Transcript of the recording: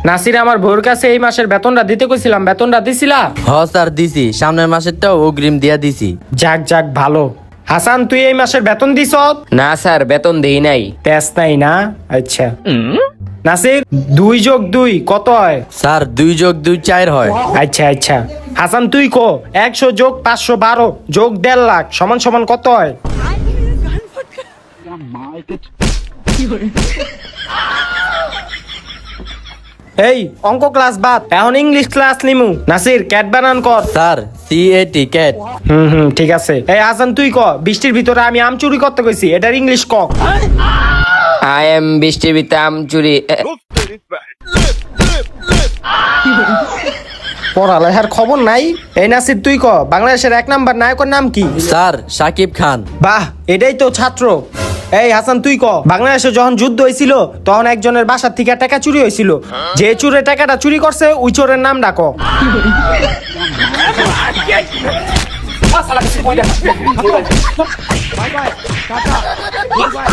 নাসির আমার বউর কাছে এই মাসের বেতনটা দিতে কইছিলাম, বেতনটা দিছিলা? স্যার দিছি, সামনের মাসেরটাও অগ্রিম দিয়া দিছি। যাক যাক ভালো। হাসান তুই এই মাসের বেতন দিছ? না স্যার, বেতন দেই নাই। তেজ নাই না? আচ্ছা। নাসির 2+2 কত হয়? স্যার 2+2 4 হয়। আচ্ছা আচ্ছা। হাসান তুই কো 100 যোগ 512 যোগ 1.5 লাখ সমান সমান কত হয়? এই অঙ্ক ক্লাস বাদ, এখন ইংলিশ ক্লাস নিমু। নাসির ক্যাট বানান কর। Sir CAT cat. ঠিক আছে। এই হাসান তুই ক বৃষ্টির ভিতরে আমি আম চুরি করতে কইছি, এটার ইংলিশ ক। আই এম বৃষ্টির ভিতরে আম চুরি। পড়ালেখার খবর নাই। এই নাসির তুই ক বাংলাদেশের 1 নাম্বার নায়কের নাম কি? স্যার শাকিব খান। বাহ, এটাই তো ছাত্র। এই হাসান তুই ক বাংলাদেশে যখন যুদ্ধ হয়েছিল তখন একজনের বাসার থেকে টাকা চুরি হয়েছিল, যে চোরের টাকাটা চুরি করছে ওই চোরের নাম ডাকো। Bye bye. Tata. Goodbye.